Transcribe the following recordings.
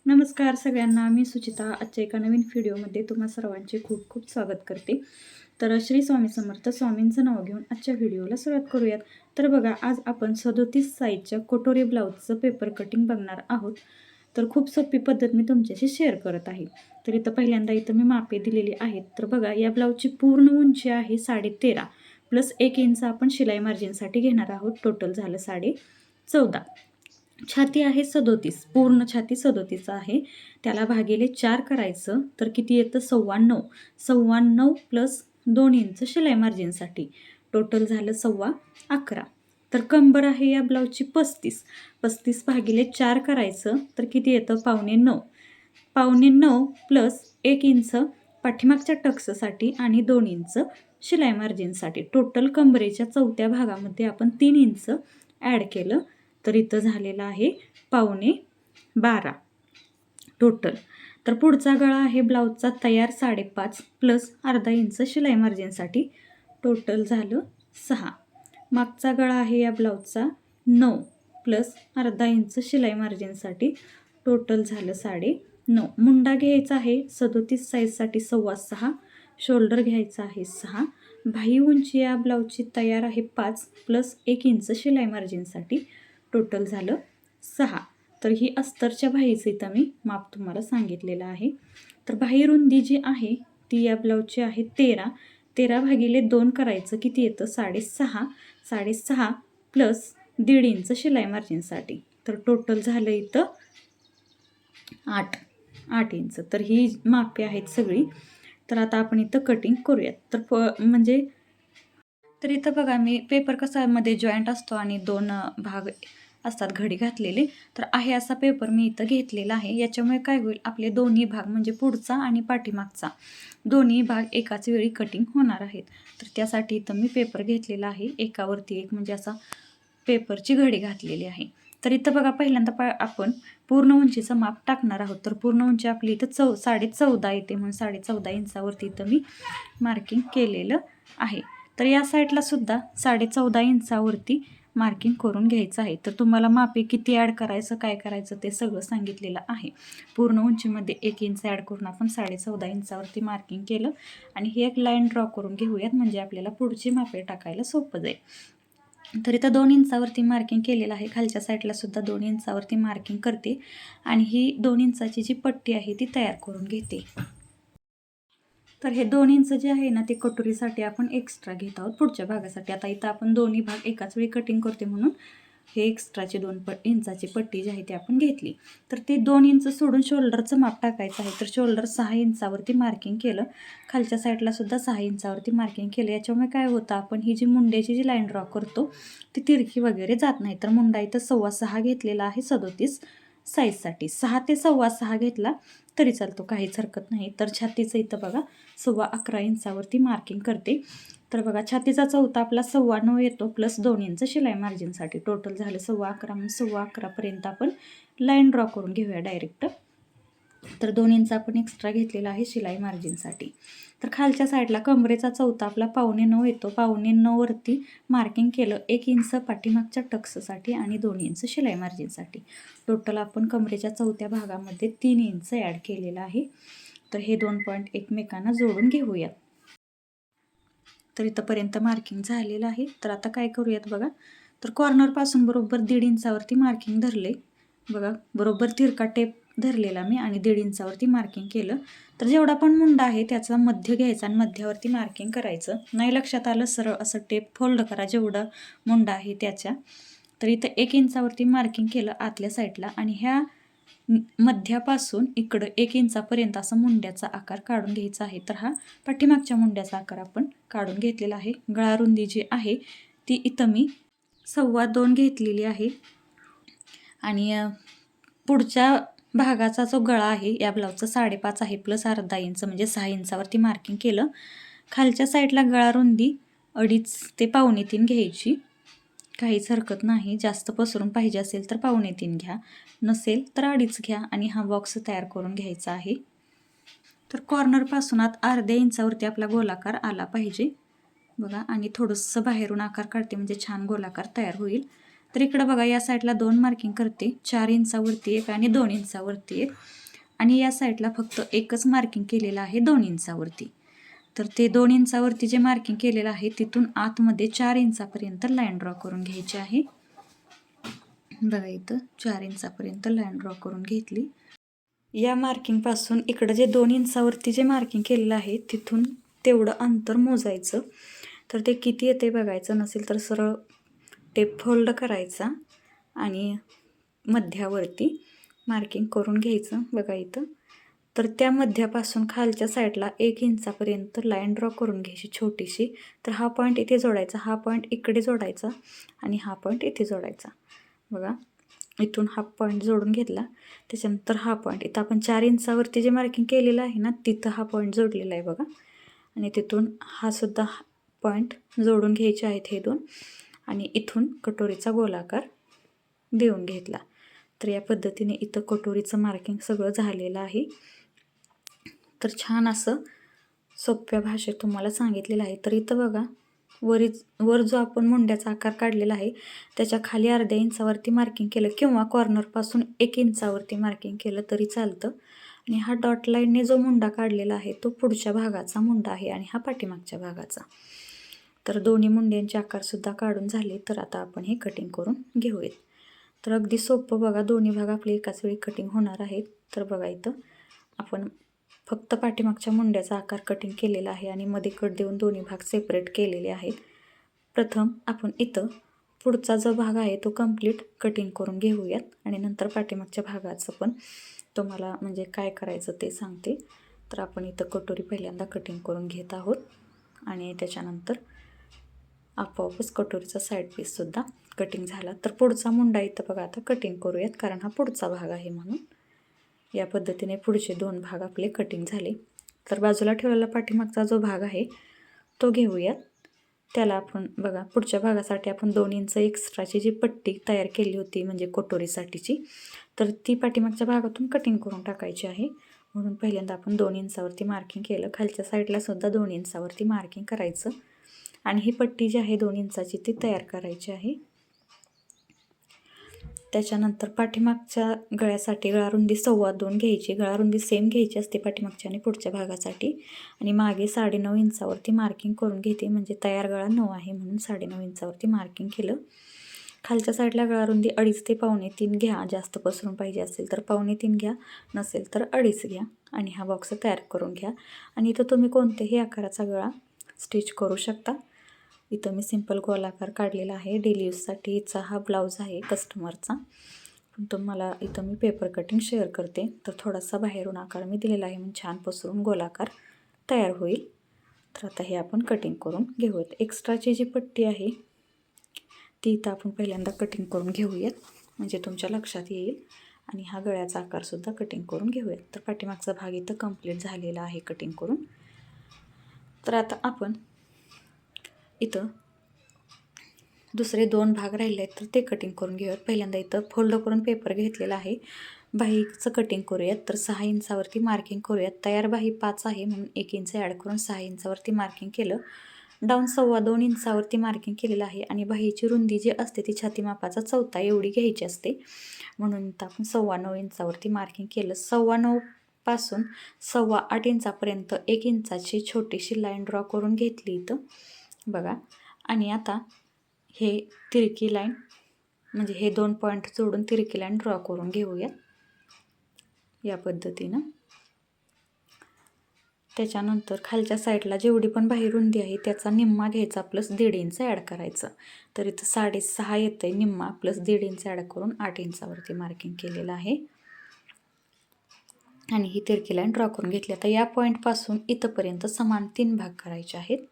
नमस्कार सगळ्यांना, मी सुचिता. आजच्या एका नवीन व्हिडिओमध्ये तुम्हा सर्वांचे खूप खूप स्वागत करते. तर श्री स्वामी समर्थ स्वामींचं नाव घेऊन आजच्या व्हिडिओला सुरुवात करूयात. तर बघा, आज आपण 37 साईजच्या कटोरी ब्लाऊजचं पेपर कटिंग बघणार आहोत. तर खूप सोपी पद्धत मी तुमच्याशी शेअर करत आहे. तर इथं पहिल्यांदा मी मापे दिलेली आहेत. तर बघा, या ब्लाऊजची पूर्ण उंची आहे 13.5 प्लस 1 इंच आपण शिलाई मार्जिनसाठी घेणार आहोत. टोटल झालं 14.5. छाती आहे 37, पूर्ण छाती 37 आहे. त्याला भागिले 4 करायचं तर किती येतं? 9.25. 9.25 प्लस 2 इंच शिलाई मार्जिनसाठी टोटल झालं 11.25. तर कंबर आहे या ब्लाऊजची 35. 35 भागिले 4 करायचं तर किती येतं? 9.25. 9.25 प्लस 1 इंच पाठीमागच्या टक्ससाठी आणि 2 इंच शिलाई मार्जिनसाठी. टोटल कंबरेच्या चौथ्या भागामध्ये आपण 3 इंच ॲड केलं तर इथं झालेलं आहे 11.25 टोटल. तर पुढचा गळा आहे ब्लाऊजचा तयार 5.5 प्लस अर्धा इंच शिलाई मार्जिनसाठी. टोटल झालं 6. मागचा गळा आहे या ब्लाऊजचा 9 प्लस अर्धा इंच शिलाई मार्जिनसाठी. टोटल झालं 9.5. मुंडा घ्यायचा आहे 37 साईजसाठी 6.25. शोल्डर घ्यायचा आहे 6. बाही उंची या ब्लाऊजची तयार आहे 5 प्लस 1 इंच शिलाई मार्जिनसाठी. टोटल झालं 6. तर ही अस्तरच्या बाहीचं इथं मी माप तुम्हाला सांगितलेलं आहे. तर बाही रुंदी जी आहे ती या ब्लाऊजची आहे 13. 13 भागिले 2 करायचं किती येतं? 6.5. 6.5 प्लस 1.5 इंच शिलाई मार्जिनसाठी. तर टोटल झालं इथं 8 इंच. तर ही मापे आहेत सगळी. तर आता आपण इथं कटिंग करूयात. तर इथं बघा, मी पेपर कसा मध्ये जॉईंट असतो आणि 2 भाग असतात घडी घातलेले. तर आहे असा पेपर मी इथं घेतलेला आहे. याच्यामुळे काय होईल, आपले दोन्ही भाग म्हणजे पुढचा आणि पाठीमागचा दोन्ही भाग एकाच वेळी कटिंग होणार आहेत. तर त्यासाठी इथं मी पेपर घेतलेला आहे. एकावरती एक म्हणजे असा पेपरची घडी घातलेली आहे. तर इथं बघा, पहिल्यांदा आपण पूर्ण उंचीचं माप टाकणार आहोत. तर पूर्ण उंची आपली इथं 14.5 येते, म्हणून 14.5 इंचावरती इथं मी मार्किंग केलेलं आहे. तर या साईडला सुद्धा 14.5 इंचावरती मार्किंग करून घ्यायचं आहे. तर तुम्हाला मापे किती ॲड करायचं, काय करायचं ते सगळं सांगितलेलं आहे. पूर्ण उंचीमध्ये 1 इंच ॲड करून आपण 14.5 इंचावरती मार्किंग केलं आणि ही एक लाईन ड्रॉ करून घेऊयात, म्हणजे आपल्याला पुढची मापे टाकायला सोपं जाईल. तर इथं 2 इंचावरती मार्किंग केलेलं आहे. खालच्या साईडला सुद्धा 2 इंचावरती मार्किंग करते आणि ही 2 इंचाची जी पट्टी आहे ती तयार करून घेते. तर हे 2 इंच जे आहे ना, ते कटोरीसाठी आपण एक्स्ट्रा घेत आहोत पुढच्या भागासाठी. आता इथं आपण दोन्ही भाग एकाच वेळी कटिंग करते, म्हणून हे एक्स्ट्राची 2 इंचाची पट्टी जी आहे ती आपण घेतली. तर ते 2 इंच सोडून शोल्डरचं माप टाकायचं आहे. तर शोल्डर 6 इंचावरती मार्किंग केलं. खालच्या साईडला सुद्धा 6 इंचावरती मार्किंग केलं. याच्यामुळे काय होतं, आपण ही जी मुंड्याची जी लाईन ड्रॉ करतो ती तिरकी वगैरे जात नाही. तर मुंडा इथं 6.25 घेतलेला आहे 37 साईजसाठी. 6 ते 6.25 घेतला तरी चालतो, काहीच हरकत नाही. तर छातीचं इथं बघा 11.25 इंचावरती मार्किंग करते. तर बघा, छातीचा चौथा आपला 9.25 येतो प्लस 2 इंच शिलाई मार्जिनसाठी. टोटल झालं 11.25. मग 11.25पर्यंत आपण लाईन ड्रॉ करून घेऊया डायरेक्ट. तर 2 इंच आपण एक्स्ट्रा घेतलेला आहे शिलाई मार्जिनसाठी. तर खालच्या साईडला कमरेचा चौथा आपला 9.25 येतो. 9.25 वरती मार्किंग केलं. 1 इंच पाठीमागच्या टक्ससाठी आणि 2 इंच शिलाई मार्जिनसाठी. टोटल आपण कमरेच्या चौथ्या भागामध्ये 3 इंच ॲड केलेलं आहे. तर हे 2 पॉईंट एकमेकांना जोडून घेऊयात. तर इथंपर्यंत मार्किंग झालेलं आहे. तर आता काय करूयात बघा, तर कॉर्नरपासून बरोबर 1.5 इंचावरती मार्किंग धरले. बघा, बरोबर तिरका टेप धरलेला मी आणि 1.5 इंचावरती मार्किंग केलं. तर जेवढा पण मुंडा आहे त्याचा मध्य घ्यायचा आणि मध्यावरती मार्किंग करायचं. नाही लक्षात आलं, सरळ असं टेप फोल्ड करा जेवढा मुंडा आहे त्याच्या. तर इथं 1 इंचावरती मार्किंग केलं आतल्या साईडला आणि ह्या मध्यापासून इकडं 1 इंचापर्यंत असा मुंड्याचा आकार काढून घ्यायचा आहे. तर हा पाठीमागच्या मुंड्याचा आकार आपण काढून घेतलेला आहे. गळा रुंदी जी आहे ती इथं मी 2.25 घेतलेली आहे आणि पुढच्या भागाचा जो गळा आहे या ब्लाऊजचा 5.5 आहे प्लस अर्धा इंच म्हणजे 6 इंचावरती मार्किंग केलं. खालच्या साईडला गळा रुंदी 2.5 ते 2.25 घ्यायची, काहीच हरकत नाही. जास्त पसरून पाहिजे असेल तर 2.25 घ्या, नसेल तर 2.5 घ्या आणि हा बॉक्स तयार करून घ्यायचा आहे. तर कॉर्नरपासून आत अर्ध्या इंचावरती आपला गोलाकार आला पाहिजे बघा, आणि थोडंसं बाहेरून आकार काढते म्हणजे छान गोलाकार तयार होईल. तर इकडं बघा या साईडला 2 मार्किंग करते, 4 इंचावरती एक आणि 2 इंचावरती एक, आणि या साईडला फक्त एकच मार्किंग केलेलं आहे 2 इंचावरती. तर ते 2 इंचावरती जे मार्किंग केलेलं आहे तिथून आतमध्ये 4 इंचापर्यंत लाईन ड्रॉ करून घ्यायची आहे. बघा इथं 4 इंचापर्यंत लाईन ड्रॉ करून घेतली. या मार्किंगपासून इकडं जे 2 इंचावरती जे मार्किंग केलेलं आहे तिथून तेवढं अंतर मोजायचं. तर ते किती येते बघायचं, नसेल तर सरळ टेप फोल्ड करायचा आणि मध्यावरती मार्किंग करून घ्यायचं. बघा इथं तर त्या मध्यापासून खालच्या साईडला 1 इंचापर्यंत लाईन ड्रॉ करून घ्यायची छोटीशी. तर हा पॉईंट इथे जोडायचा, हा पॉईंट इकडे जोडायचा आणि हा पॉईंट इथे जोडायचा. बघा इथून हा पॉईंट जोडून घेतला, त्याच्यानंतर हा पॉईंट इथं आपण 4 इंचावरती जे मार्किंग केलेलं आहे ना तिथं हा पॉईंट जोडलेला आहे बघा, आणि तिथून हा सुद्धा पॉईंट जोडून घ्यायचे आहेत हे दोन, आणि इथून कटोरीचा गोलाकार देऊन घेतला. तर या पद्धतीने इथं कटोरीचं मार्किंग सगळं झालेलं आहे. तर छान असं सोप्या भाषेत तुम्हाला सांगितलेलं आहे. तर इथं बघा वर जो आपण मुंड्याचा आकार काढलेला आहे त्याच्या खाली अर्ध्या इंचावरती मार्किंग केलं किंवा कॉर्नरपासून 1 इंचावरती मार्किंग केलं तरी चालतं. आणि हा डॉट लाईनने जो मुंडा काढलेला आहे तो पुढच्या भागाचा मुंडा आहे आणि हा पाठीमागच्या भागाचा. तर दोन्ही मुंड्यांचे आकारसुद्धा काढून झाले. तर आता आपण हे कटिंग करून घेऊयात. तर अगदी सोपं बघा, दोन्ही भाग आपले एकाच वेळी कटिंग होणार आहेत. तर बघा इथं आपण फक्त पाठीमागच्या मुंड्याचा आकार कटिंग केलेला आहे आणि मध्ये कट देऊन दोन्ही भाग सेपरेट केलेले आहेत. प्रथम आपण इथं पुढचा जो भाग आहे तो कंप्लीट कटिंग करून घेऊयात आणि नंतर पाठीमागच्या भागाचं पण तुम्हाला म्हणजे काय करायचं ते सांगते. तर आपण इथं कटोरी पहिल्यांदा कटिंग करून घेत आहोत आणि त्याच्यानंतर आपोआपच कटोरीचा साईड पीससुद्धा कटिंग झाला. तर पुढचा मुंडा इथं बघा आता कटिंग करूयात, कारण हा पुढचा भाग आहे म्हणून. या पद्धतीने पुढचे 2 भाग आपले कटिंग झाले. तर बाजूला ठेवलेला पाठीमागचा जो भाग आहे तो घेऊयात. त्याला आपण बघा पुढच्या भागासाठी आपण 2 इंच एक्स्ट्राची जी पट्टी तयार केली होती म्हणजे कटोरीसाठीची, तर ती पाठीमागच्या भागातून कटिंग करून टाकायची आहे. म्हणून पहिल्यांदा आपण 2 इंचावरती मार्किंग केलं, खालच्या साईडला सुद्धा 2 इंचावरती मार्किंग करायचं आणि ही पट्टी जी आहे 2 इंचाची ती तयार करायची आहे. त्याच्यानंतर पाठीमागच्या गळ्यासाठी गळारुंदी 2.25 घ्यायची. गळारुंदी सेम घ्यायची असते पाठीमागच्या आणि पुढच्या भागासाठी, आणि मागे 9.5 इंचावरती मार्किंग करून घेते, म्हणजे तयार गळा 9 आहे म्हणून 9.5 इंचावरती मार्किंग केलं. खालच्या साईडला गळारुंदी 2.5 ते 2.25 घ्या. जास्त पसरून पाहिजे असेल तर 2.25 घ्या, नसेल तर 2.5 घ्या आणि हा बॉक्स तयार करून घ्या. आणि इथं तुम्ही कोणत्याही आकाराचा गळा स्टिच करू शकता. इथं मी सिंपल गोलाकार काढलेला आहे. डेली यूजसाठीचा हा ब्लाऊज आहे कस्टमरचा, पण तुम्हाला इथं मी पेपर कटिंग शेअर करते. तर थोडासा बाहेरून आकार मी दिलेला आहे म्हणजे छान पसरून गोलाकार तयार होईल. तर आता हे आपण कटिंग करून घेऊयात. एक्स्ट्राची जी पट्टी आहे ती इथं आपण पहिल्यांदा कटिंग करून घेऊयात म्हणजे तुमच्या लक्षात येईल. आणि हा गळ्याचा आकारसुद्धा कटिंग करून घेऊयात. तर पाठीमागचा भाग इथं कंप्लीट झालेला आहे कटिंग करून. तर आता आपण इथं दुसरे 2 भाग राहिले आहेत तर ते कटिंग करून घेऊयात. पहिल्यांदा इथं फोल्ड करून पेपर घेतलेला आहे. बाहीचं कटिंग करूयात. तर 6 इंचावरती मार्किंग करूयात. तयार बाही 5 आहे म्हणून 1 इंच ॲड करून 6 इंचावरती मार्किंग केलं. डाऊन 2.25 इंचावरती मार्किंग केलेलं आहे आणि बाहीची रुंदी जी असते ती छाती मापाचा 1/4 एवढी घ्यायची असते, म्हणून इथं आपण 9.25 इंचावरती मार्किंग केलं. 9.25 पासून 8.25 इंचापर्यंत 1 इंचाची छोटीशी लाईन ड्रॉ करून घेतली इथं बघा. आणि आता हे तिरकी लाईन म्हणजे हे 2 पॉईंट जोडून तिरकी लाईन ड्रॉ करून घेऊया या पद्धतीनं. त्याच्यानंतर खालच्या साईडला जेवढी पण बाही रुंदी आहे त्याचा निम्मा घ्यायचा प्लस 1.5 इंच ॲड करायचं. तर इथं 6.5 येतं आहे, निम्मा प्लस 1.5 इंच ॲड करून 8 इंचावरती मार्किंग केलेलं आहे आणि ही तिरकी लाईन ड्रॉ करून घेतली. आता या पॉईंटपासून इथंपर्यंत समान 3 भाग करायचे आहेत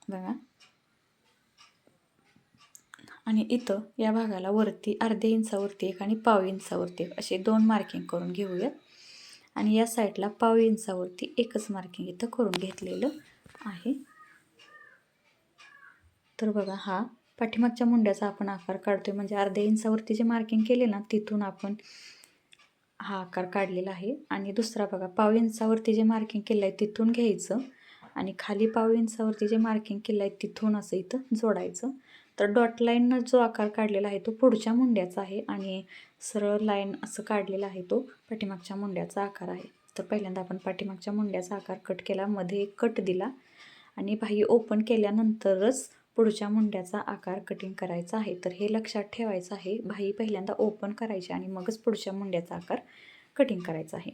बघा. आणि इथं या भागाला वरती अर्ध्या इंचावरती एक आणि 1/2 इंचावरती एक असे 2 मार्किंग करून घेऊयात. आणि या साईडला 1/2 इंचावरती एकच मार्किंग इथं करून घेतलेलं आहे. तर बघा हा पाठीमागच्या मुंड्याचा आपण आकार काढतोय म्हणजे अर्ध्या इंचावरती जे मार्किंग केले ना तिथून आपण हा आकार काढलेला आहे. आणि दुसरा बघा 1/2 इंचावरती जे मार्किंग केलं आहे तिथून घ्यायचं आणि खाली 1/2 इंचावरती जे मार्किंग केलं आहे तिथून असं इथं जोडायचं. तर डॉट लाईननं जो आकार काढलेला आहे तो पुढच्या मुंड्याचा आहे आणि सरळ लाईन असं काढलेला आहे तो पाठीमागच्या मुंड्याचा आकार आहे. तर पहिल्यांदा आपण पाठीमागच्या मुंड्याचा आकार कट केला, मध्ये एक कट दिला आणि बाही ओपन केल्यानंतरच पुढच्या मुंड्याचा आकार कटिंग करायचा आहे. तर हे लक्षात ठेवायचं आहे, बाही पहिल्यांदा ओपन करायची आणि मगच पुढच्या मुंड्याचा आकार कटिंग करायचा आहे.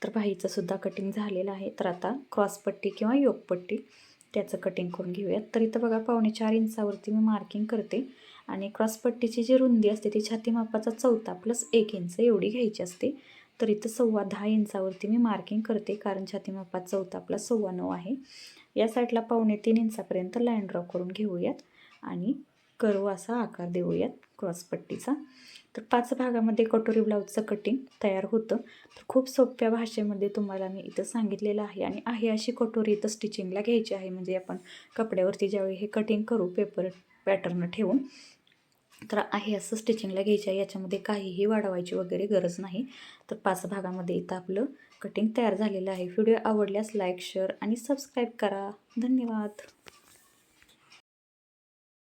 तर बाहीचं सुद्धा कटिंग झालेलं आहे. तर आता क्रॉसपट्टी किंवा योगपट्टी त्याचं कटिंग करून घेऊयात. तर इथं बघा 4.25 इंचावरती मी मार्किंग करते आणि क्रॉसपट्टीची जी रुंदी असते ती छाती मापाचा 1/4 + 1 इंच एवढी घ्यायची असते. तर इथं 10.25 इंचावरती मी मार्किंग करते, कारण छाती मापात 1/4 + 9.25 आहे. या साईडला 2.25 इंचापर्यंत लाईन ड्रॉ करून घेऊयात आणि कर्व असा आकार देऊयात क्रॉसपट्टीचा. तर 5 भागामध्ये कटोरी ब्लाऊजचं कटिंग तयार होतं. तर खूप सोप्या भाषेमध्ये तुम्हाला मी इथं सांगितलेलं आहे आणि आहे अशी कटोरी इथं स्टिचिंगला घ्यायची आहे. म्हणजे आपण कपड्यावरती ज्यावेळी हे कटिंग करू पेपर पॅटर्न ठेवून, तर आहे असं स्टिचिंगला घ्यायची आहे. याच्यामध्ये काहीही वाढवायची वगैरे गरज नाही. तर 5 भागामध्ये इथं आपलं कटिंग तयार झालेलं आहे. व्हिडिओ आवडल्यास लाईक, शेअर आणि सबस्क्राईब करा. धन्यवाद.